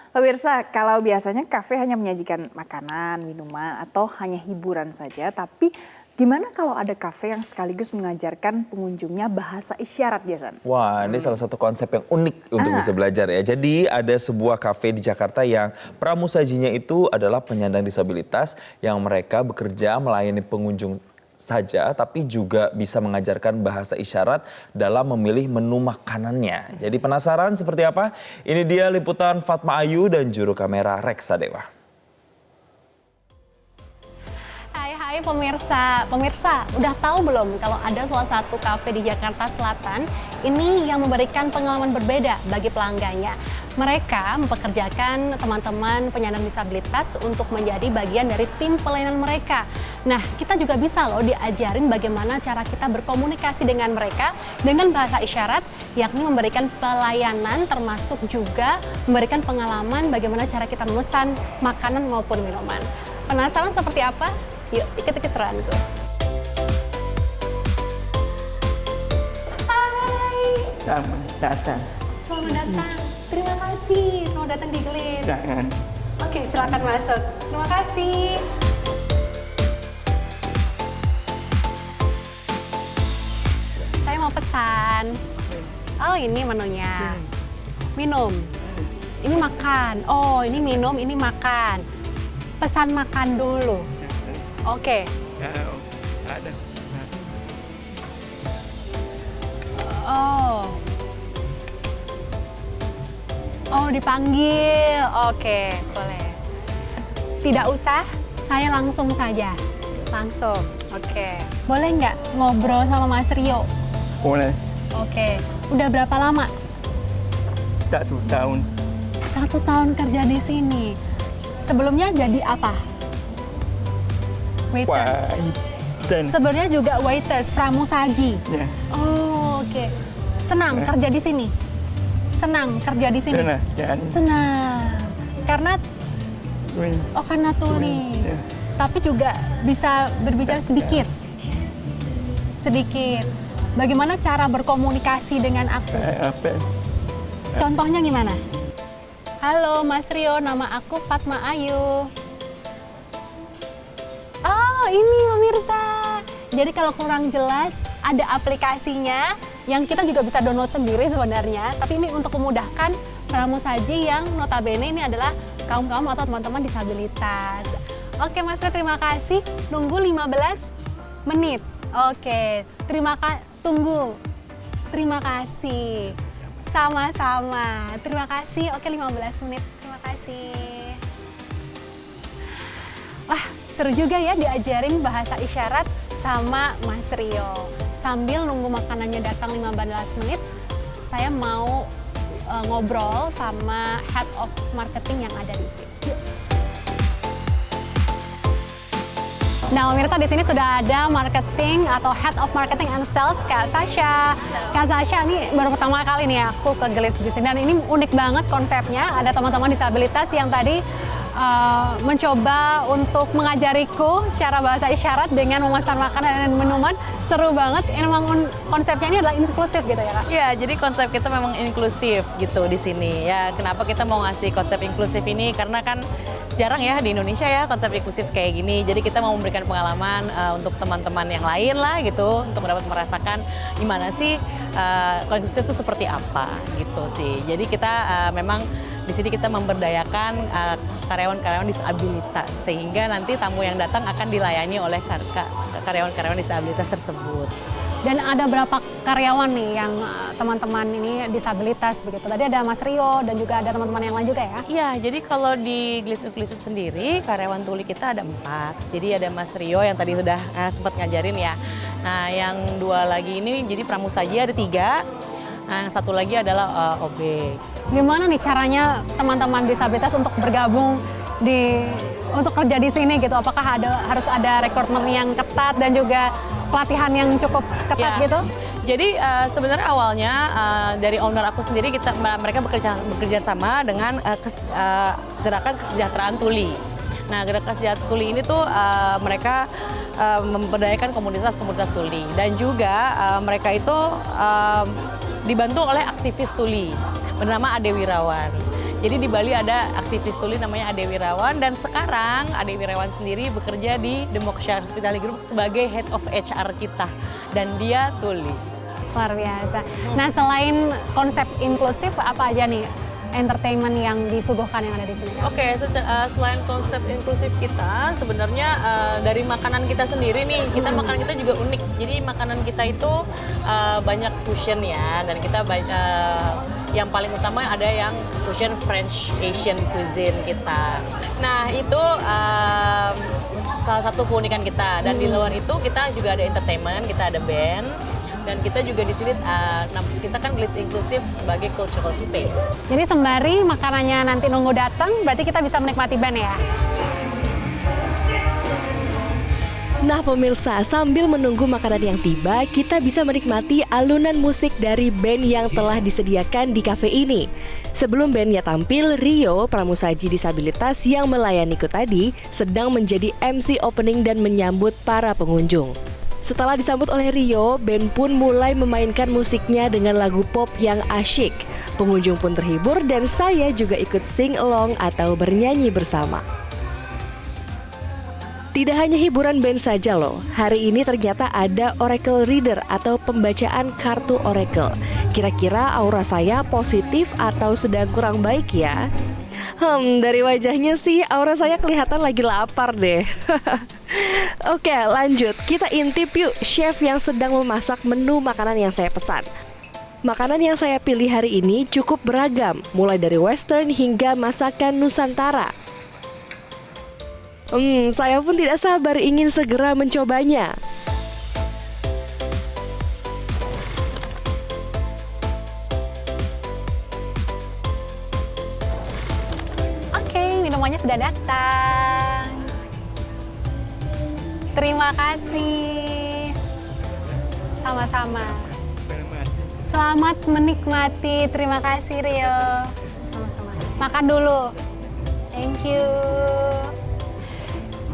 Pemirsa, kalau biasanya kafe hanya menyajikan makanan, minuman, atau hanya hiburan saja, tapi gimana kalau ada kafe yang sekaligus mengajarkan pengunjungnya bahasa isyarat, Jason? Wah, ini salah satu konsep yang unik untuk bisa belajar ya. Jadi ada sebuah kafe di Jakarta yang pramusajinya itu adalah penyandang disabilitas yang mereka bekerja melayani pengunjung saja, tapi juga bisa mengajarkan bahasa isyarat dalam memilih menu makanannya. Jadi penasaran seperti apa? Ini dia liputan Fatma Ayu dan juru kamera Reksa Dewa. Hai pemirsa, udah tahu belum kalau ada salah satu kafe di Jakarta Selatan ini yang memberikan pengalaman berbeda bagi pelanggannya. Mereka mempekerjakan teman-teman penyandang disabilitas untuk menjadi bagian dari tim pelayanan mereka. Nah, kita juga bisa loh diajarin bagaimana cara kita berkomunikasi dengan mereka dengan bahasa isyarat, yakni memberikan pelayanan termasuk juga memberikan pengalaman bagaimana cara kita memesan makanan maupun minuman. Penasaran seperti apa? Yuk, ikuti keseruanku. Hai. Selamat datang. Selamat datang. Terima kasih. Selamat datang di Glis. Jangan. Oke, silakan masuk. Terima kasih. Saya mau pesan. Oh, ini menunya. Minum. Ini makan. Oh, ini minum, ini makan. Pesan makan dulu. Oke. Ada. Oh, dipanggil. Oke, boleh. Tidak usah, saya langsung saja. Langsung. Oke. Boleh nggak ngobrol sama Mas Rio? Boleh. Oke. Udah berapa lama? 1 tahun. 1 tahun kerja di sini. Sebelumnya jadi apa? Waiter. Wah, dan Sebenarnya juga waiters, pramusaji. ya, Oh, oke. Senang kerja di sini? Senang kerja di sini? sana jangan. Senang. Karena Wih, karena tuli. ya. Tapi juga bisa berbicara sedikit. Sedikit. Bagaimana cara berkomunikasi dengan aku? Apa? Contohnya gimana? Halo Mas Rio, nama aku Fatma Ayu. Oh, ini pemirsa. Jadi kalau kurang jelas, ada aplikasinya yang kita juga bisa download sendiri sebenarnya. Tapi ini untuk memudahkan pramusaji yang notabene ini adalah kaum-kaum atau teman-teman disabilitas. Oke Mas Rio, terima kasih. Nunggu 15 menit. Oke, tunggu. Terima kasih. Sama-sama. Terima kasih. Oke, 15 menit. Terima kasih. Wah, seru juga ya diajarin bahasa isyarat sama Mas Rio. Sambil nunggu makanannya datang 15 menit, saya mau ngobrol sama Head of Marketing yang ada di sini. Yuk. Nah, pemirsa di sini sudah ada marketing atau Head of Marketing and Sales Kak Sasha. Kak Sasha ini baru pertama kali nih aku ke Glis di sini dan ini unik banget konsepnya. Ada teman-teman disabilitas yang tadi mencoba untuk mengajariku cara bahasa isyarat dengan memesan makanan dan minuman. Seru banget. Memang konsepnya ini adalah inklusif gitu ya Kak? Iya, jadi konsep kita memang inklusif gitu di sini. Ya, kenapa kita mau ngasih konsep inklusif ini? Karena kan jarang ya di Indonesia ya konsep inklusif kayak gini. Jadi kita mau memberikan pengalaman untuk teman-teman yang lain lah gitu, untuk dapat merasakan gimana sih inklusif itu seperti apa gitu sih. Jadi kita memang di sini kita memberdayakan karyawan-karyawan disabilitas sehingga nanti tamu yang datang akan dilayani oleh karyawan-karyawan disabilitas tersebut. Dan ada berapa karyawan nih yang teman-teman ini disabilitas begitu? Tadi ada Mas Rio dan juga ada teman-teman yang lain juga ya? Iya, jadi kalau di Glis Inklusif sendiri karyawan tuli kita ada 4. Jadi ada Mas Rio yang tadi sudah sempat ngajarin ya. Nah, yang 2 lagi ini jadi pramusaji ada 3. Nah, yang 1 lagi adalah OB. Gimana nih caranya teman-teman disabilitas untuk bergabung untuk kerja di sini gitu? Apakah harus ada rekrutmen yang ketat dan juga pelatihan yang cukup ketat Ya. gitu? Jadi sebenarnya awalnya dari owner aku sendiri mereka bekerja sama dengan gerakan kesejahteraan tuli. Nah, gerakan kesejahteraan tuli ini tuh mereka memberdayakan komunitas-komunitas tuli dan juga mereka itu dibantu oleh aktivis tuli bernama Ade Wirawan. Jadi di Bali ada aktivis tuli namanya Ade Wirawan dan sekarang Ade Wirawan sendiri bekerja di The Moksha Hospitality Group sebagai Head of HR kita dan dia tuli. Luar biasa. Nah, selain konsep inklusif, apa aja nih entertainment yang disuguhkan yang ada di sini? Oke, selain konsep inklusif kita, sebenarnya dari makanan kita sendiri nih, makanan kita juga unik. Jadi makanan kita itu banyak fusion ya, dan kita yang paling utama ada yang fusion French Asian cuisine kita. Nah itu salah satu keunikan kita. Dan di luar itu kita juga ada entertainment, kita ada band. Dan kita juga di sini kita kan list inklusif sebagai cultural space. Jadi sembari makanannya nanti nunggu datang, berarti kita bisa menikmati band ya? Nah pemirsa, sambil menunggu makanan yang tiba, kita bisa menikmati alunan musik dari band yang telah disediakan di kafe ini. Sebelum bandnya tampil, Rio, pramusaji disabilitas yang melayaniku tadi, sedang menjadi MC opening dan menyambut para pengunjung. Setelah disambut oleh Rio, band pun mulai memainkan musiknya dengan lagu pop yang asyik. Pengunjung pun terhibur dan saya juga ikut sing along atau bernyanyi bersama. Tidak hanya hiburan band saja loh, hari ini ternyata ada Oracle Reader atau pembacaan kartu Oracle. Kira-kira aura saya positif atau sedang kurang baik ya? Dari wajahnya sih aura saya kelihatan lagi lapar deh. Oke, lanjut. Kita intip yuk chef yang sedang memasak menu makanan yang saya pesan. Makanan yang saya pilih hari ini cukup beragam, mulai dari western hingga masakan Nusantara. Saya pun tidak sabar ingin segera mencobanya. Oke, minumannya sudah datang. Terima kasih. Sama-sama. Selamat menikmati. Terima kasih Rio. Sama-sama. Makan dulu. Thank you.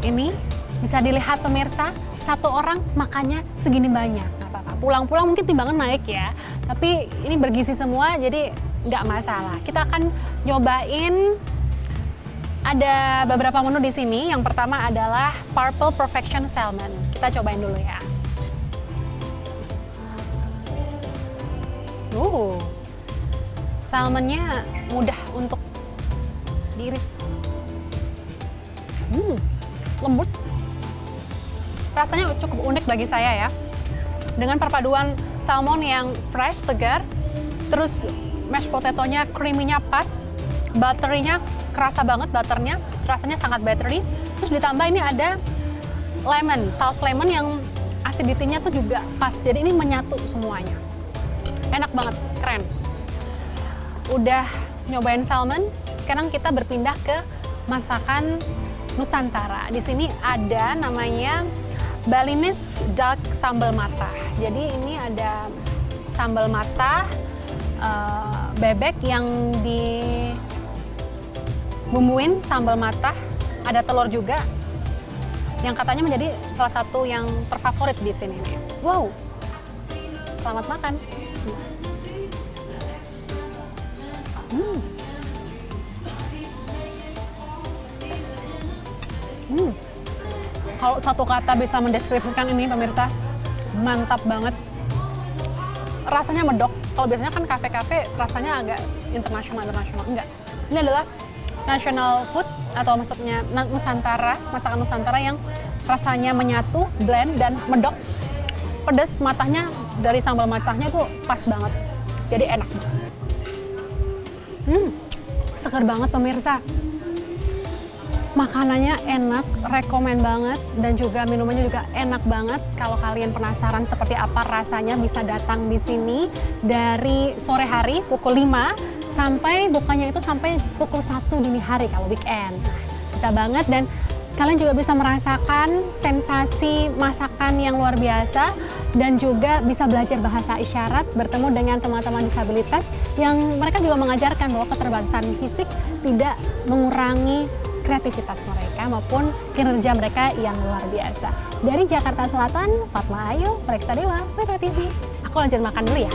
Ini bisa dilihat pemirsa, satu orang makannya segini banyak. Nggak apa-apa. Pulang-pulang mungkin timbangan naik ya. Tapi ini bergizi semua, jadi nggak masalah. Kita akan nyobain. Ada beberapa menu di sini. Yang pertama adalah Purple Perfection Salmon. Kita cobain dulu ya. Salmonnya mudah untuk diiris. Lembut. Rasanya cukup unik bagi saya ya. Dengan perpaduan salmon yang fresh, segar, terus mashed potato-nya creamy-nya pas, buttery-nya kerasa banget, butternya rasanya sangat buttery. Terus ditambah ini ada lemon, saus lemon yang acidity-nya tuh juga pas. Jadi ini menyatu semuanya. Enak banget, keren. Udah nyobain salmon, sekarang kita berpindah ke masakan Nusantara. Di sini ada namanya Balinese Duck Sambal Matah. Jadi ini ada sambal matah, bebek yang dibumbuin sambal matah, ada telur juga, yang katanya menjadi salah satu yang terfavorit di sini. Wow, selamat makan. Kalau satu kata bisa mendeskripsikan ini pemirsa, mantap banget. Rasanya medok. Kalau biasanya kan kafe-kafe rasanya agak internasional. Enggak. Ini adalah national food atau maksudnya Nusantara, masakan Nusantara yang rasanya menyatu, blend dan medok. Pedas matahnya dari sambal matahnya tuh pas banget. Jadi enak banget. Seger banget pemirsa. Makanannya enak, rekomen banget, dan juga minumannya juga enak banget. Kalau kalian penasaran seperti apa rasanya, bisa datang di sini dari sore hari pukul 5 sampai bukanya itu sampai pukul 1 dini hari kalau weekend. Nah, bisa banget, dan kalian juga bisa merasakan sensasi masakan yang luar biasa dan juga bisa belajar bahasa isyarat, bertemu dengan teman-teman disabilitas yang mereka juga mengajarkan bahwa keterbatasan fisik tidak mengurangi kreativitas mereka maupun kinerja mereka yang luar biasa. Dari Jakarta Selatan, Fatma Ayu, Reksa Dewa, Metro TV. Aku lanjut makan dulu ya.